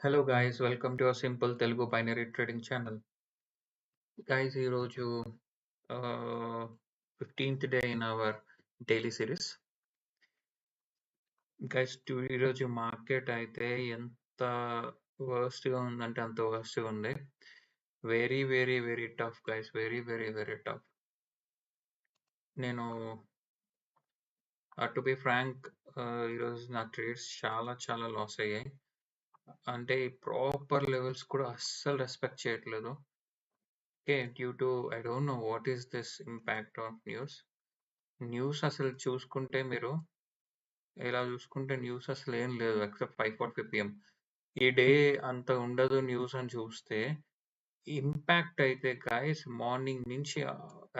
Hello guys, welcome to a simple Telugu binary trading channel. Guys, ఈరోజు fifteenth day in our daily series. Guys ఈరోజు market అయితే ఎంత వర్స్ట్గా ఉందంటే అంత వర్స్ట్గా ఉంది. Very very very tough guys, very very very tough. నేను to be frank, ఈరోజు నా ట్రేడ్స్ చాలా చాలా లాస్ అయ్యాయి. అంటే ప్రాపర్ లెవెల్స్ కూడా అస్సలు రెస్పెక్ట్ చేయట్లేదు. Okay, due to I don't know what is this impact of news. News అసలు చూసుకుంటే మీరు ఇలా చూసుకుంటే న్యూస్ అసలు ఏం లేదు ఎక్సెప్ట్ 5:45 PM. ఈ డే అంత ఉండదు న్యూస్ అని చూస్తే ఇంపాక్ట్ అయితే గైస్ మార్నింగ్ నుంచి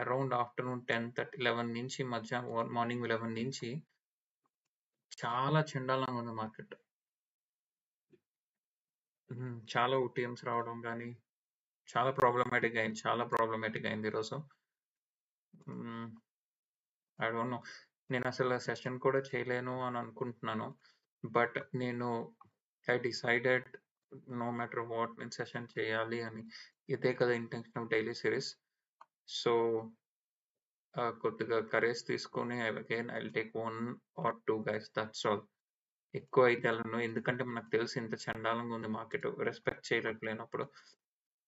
అరౌండ్ ఆఫ్టర్నూన్ 10:30 11 నుంచి మధ్యాహ్నం మార్నింగ్ 11 నుంచి చాలా చండాలంగా ఉంది మార్కెట్. చాలా ఓటీఎంస్ రావడం కానీ చాలా ప్రాబ్లమాటిక్ అయింది ఈరోజు. ఐ డోంట్ నో, నేను అసలు సెషన్ కూడా చేయలేను అని అనుకుంటున్నాను. బట్ నేను I decided no matter what నేను సెషన్ చేయాలి అని. ఇదే కదా intention of daily series. So కొద్దిగా కరేజ్ తీసుకొని again I take 1 or 2 guys, that's all. ఎక్కువ అయితే వెళ్ళను, ఎందుకంటే మనకు తెలిసి ఇంత చండాలంగా ఉంది మార్కెట్, రెస్పెక్ట్ చేయలేనప్పుడు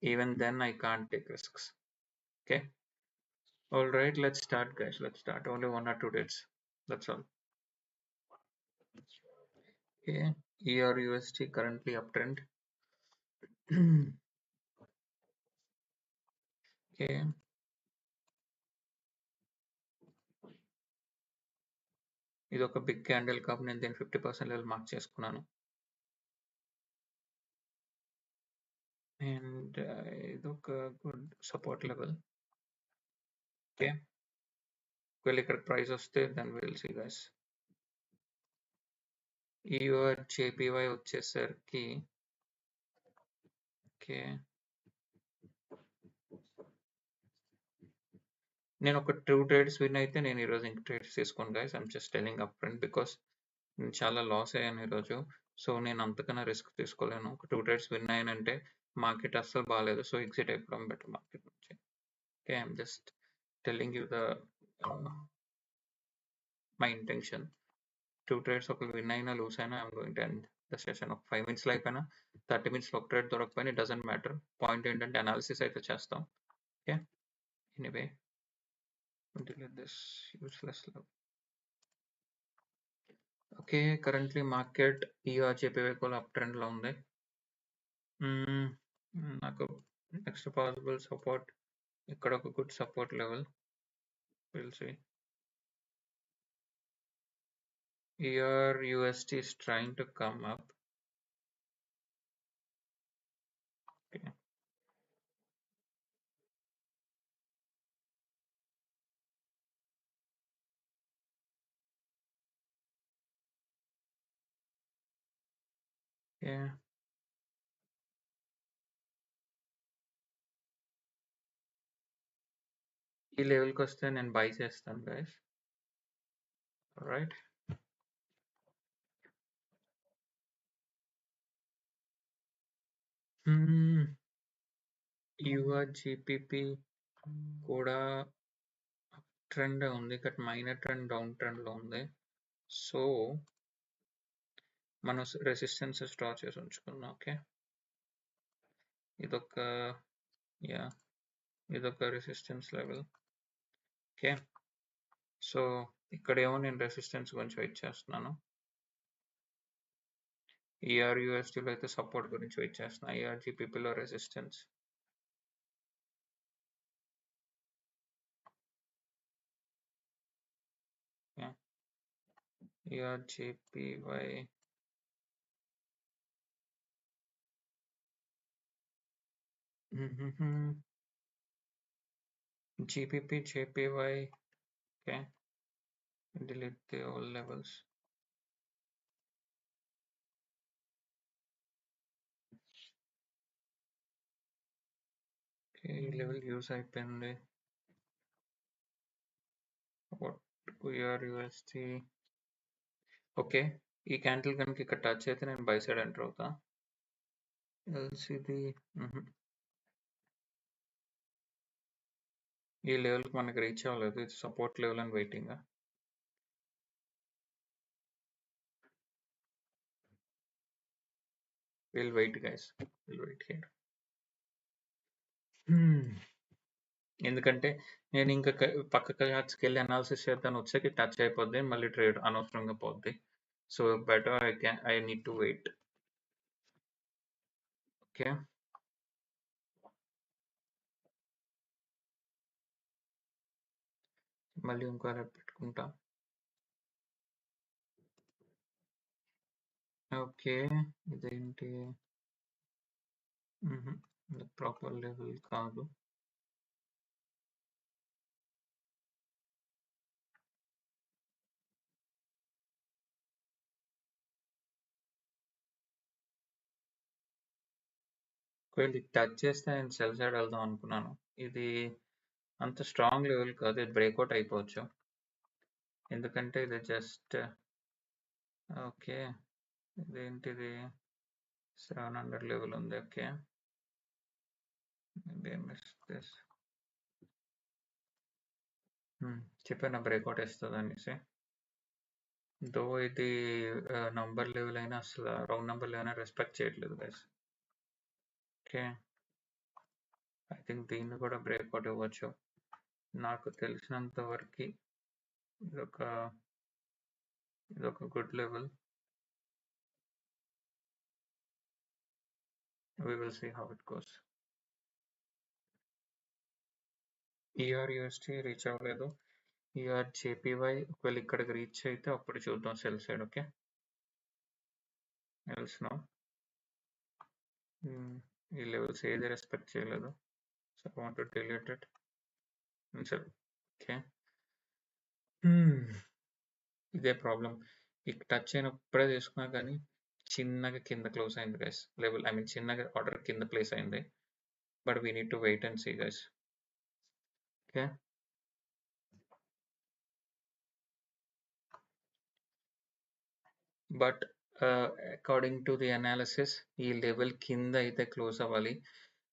even then I can't take risks. Okay, all right, let's start guys, let's start. Only 1 or 2 days, that's all. Okay, EURUSD currently uptrend. Okay, ఇది ఒక బిగ్ క్యాండిల్ కప్, నేను దీన్ని 50% లెవెల్ మార్క్ చేసుకున్నాను. And ఇది ఒక good support level. Okay, ఒకవేళ ఇక్కడ price వస్తే then will see guys. EURJPY వచ్చేసరికి ఓకే, నేను ఒక 2 ట్రేడ్స్ విన్ అయితే నేను ఈరోజు ఇంక ట్రేడ్స్ తీసుకోను guys. I'm just telling up front because నేను చాలా లాస్ అయ్యాను ఈరోజు. సో నేను అంతకన్నా రిస్క్ తీసుకోలేను. ఒక 2 ట్రేడ్స్ విన్ అయ్యానంటే మార్కెట్ అస్సలు బాగాలేదు, సో ఎగ్జిట్ అయిపోవడం బెటర్ మార్కెట్ నుంచి. Okay, I'm just telling you the my intention. 2 trades ఒకవేళ విన్ అయినా లూస్ అయినా I'm going to end the session. ఒక 5 minutes అయిపోయినా 30 minutes ఒక ట్రేడ్ దొరకపోయినా ఇట్ డజంట్ మ్యాటర్. పాయింట్ ఏంటంటే అనాలిసిస్ అయితే చేస్తాం. Okay, anyway delete this useless love. Okay, currently market EURJPY కూడా అప్ ట్రెండ్ లో ఉంది. నాకు నెక్స్ట్ పాసిబుల్ సపోర్ట్ ఇక్కడ ఒక good support level, will see. EURUSD is trying to come up. Okay, yeah, ఈ లెవెల్కి వస్తే నేను బై చేస్తాను గైస్. రైట్, EURGPP కూడా ట్రెండ్ ఉంది, but minor trend down trend లో ఉంది. సో మనం రెసిస్టెన్స్ డ్రా చేసి ఉంచుకుందాం. ఓకే, ఇదొక ఇదొక రెసిస్టెన్స్ లెవెల్. ఓకే, సో ఇక్కడేమో నేను రెసిస్టెన్స్ గురించి వెయిట్ చేస్తున్నాను. EURUSDలో అయితే సపోర్ట్ గురించి వెయిట్ చేస్తున్నా. EURGPPలో resistance. EURJPY GBP JPY. Okay, delete the all levels. Okay, level use అయిపోయింది. What EURUSD? ఓకే, ఈ క్యాండిల్ కనుక ఇక్కడ టచ్ అయితే నేను బై సైడ్ ఎంటర్ అవుతా. ఎల్సిది. ఈ లెవెల్కి మనకి రీచ్ అవ్వలేదు. ఇది సపోర్ట్ లెవెల్ అని waiting. Will wait guys, will wait here. ఎందుకంటే నేను ఇంకా పక్క కార్డ్స్కి వెళ్ళి అనాలిసిస్ చేద్దాను, వచ్చేకి టచ్ అయిపోద్ది, మళ్ళీ ట్రేడ్ అనవసరంగా పోద్ది. So better I need to wait. Okay, మళ్ళీ ఇంకో అలర్ట్ పెట్టుకుంటా. ఓకే, ఇదేంటి? ప్రాపర్ లెవెల్ కాదు. ఒకవేళ టచ్ చేస్తే నేను సెల్ సైడ్ వెళ్దాం అనుకున్నాను. ఇది అంత స్ట్రాంగ్ లెవెల్ కాదు, ఇది బ్రేక్అవుట్ అయిపోవచ్చు. ఎందుకంటే ఇది జస్ట్ ఓకే. ఇదేంటిది? 700 లెవెల్ ఉంది. ఓకే, చెప్పాను బ్రేక్అవుట్ ఇస్తుంది అనేసి. దో ఇది నంబర్ లెవెల్ అయినా అసలు రౌండ్ నంబర్ లెవెల్ అయినా రెస్పెక్ట్ చేయట్లేదు గైస్. ఓకే, ఐ థింక్ దీన్ని కూడా బ్రేక్అవుట్ ఇవ్వచ్చు నాకు తెలిసినంత వరకు. ఇదొక good level. we will see how it goes. ERUST reach అవ్వలేదు. ERJPY ఒకవేళ ఇక్కడికి రీచ్ అయితే అప్పుడు చూద్దాం sell side. Okay, else no. ఈ లెవెల్స్ ఏది రెస్పెక్ట్ చేయలేదు. So I want to delete it. Okay, ఇదే ప్రాబ్లం. ఇక టచ్ అయినప్పుడే తీసుకున్నా కానీ చిన్నగా కింద క్లోజ్ అయింది గైస్. లెవెల్ ఐ మీన్ చిన్నగా ఆర్డర్ కింద ప్లేస్ అయింది. But we need to wait and see guys. Okay, but according to the analysis ఈ లెవెల్ కింద అయితే క్లోజ్ అవ్వాలి.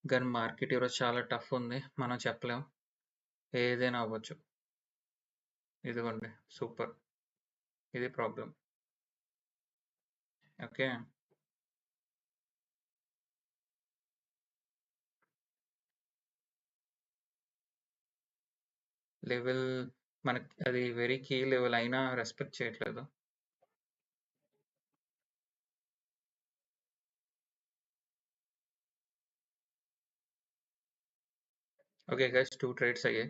కానీ మార్కెట్ ఈరోజు చాలా టఫ్ ఉంది, మనం చెప్పలేం, ఏదైనా అవ్వచ్చు. ఇదిగోండి సూపర్, ఇది ప్రాబ్లం. ఓకే, లెవెల్ మనకి అది వెరీ కీ లెవెల్ అయినా రెస్పెక్ట్ చేయట్లేదు. ఓకే గైస్, 2 ట్రేడ్స్ అయ్యాయి.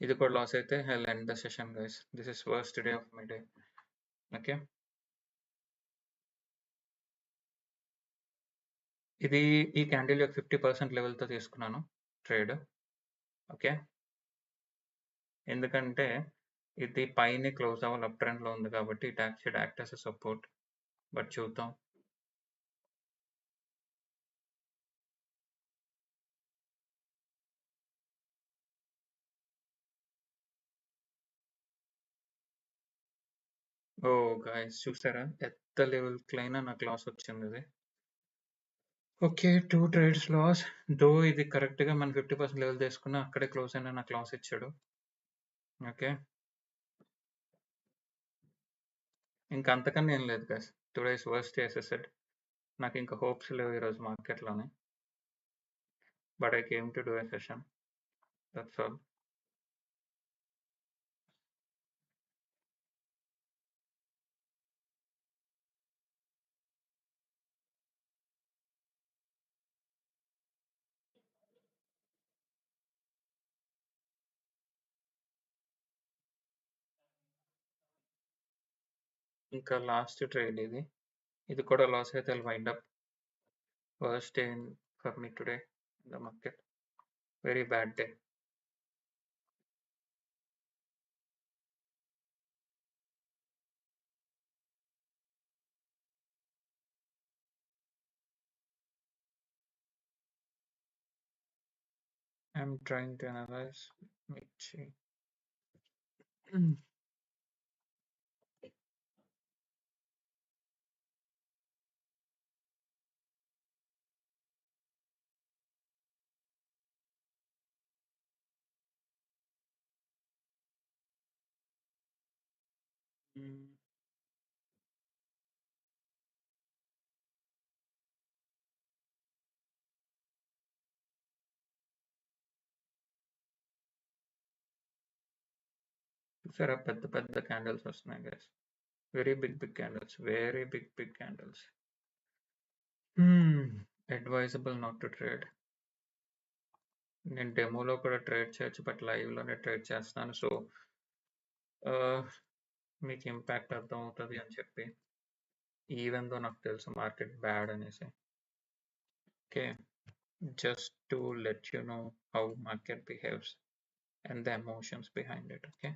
ఇది కూడా లాస్ అయితే I'll end the session guys. This is worst day of my day. Okay, ఇది ఈ క్యాండిల్ యొక్క 50% లెవెల్తో తీసుకున్నాను ట్రేడ్. ఓకే, ఎందుకంటే ఇది పైన క్లోజ్ అవ్వాలి, అప్ ట్రెండ్ లో ఉంది కాబట్టి it should act as a support. But చూద్దాం. ఓ గైస్ చూసారా, ఎంత లెవెల్ క్లైనా నాకు లాస్ వచ్చింది ఇది. Okay, 2 trades loss. దో ఇది కరెక్ట్ గా మన 50% లెవెల్ తీసుకున్నా అక్కడే క్లోజ్ అయినా నాకు లాస్ ఇచ్చాడు. ఓకే, ఇంకా అంతకన్నా ఏం లేదు గైస్. టుడేస్ వర్స్ట్ చేసేసాడు. నాకు ఇంకా హోప్స్ లేవు ఈరోజు మార్కెట్లోనే. But I came to do a session, that's all. ఇంకా లాస్ట్ ట్రేడ్ ఇది. ఇది కూడా లాస్ అయితే I'll wind up. Worst day for me today in the market. Very bad day. I'm trying to analyze. Let me see. Mm, చూసారా పెద్ద పెద్ద candles వస్తున్నాయి guys. Very big big candles. Very big big candles. Advisable not to trade. నేను డెమోలో కూడా trade చేయొచ్చు, but లైవ్లోనే trade చేస్తాను. సో మీకు ఇంపాక్ట్ అర్థం అవుతుంది అని చెప్పి, ఈవెన్ దో నాకు తెలుసు మార్కెట్ బ్యాడ్ అనేసి. Okay, just to let you know how market behaves and the emotions behind it. Okay.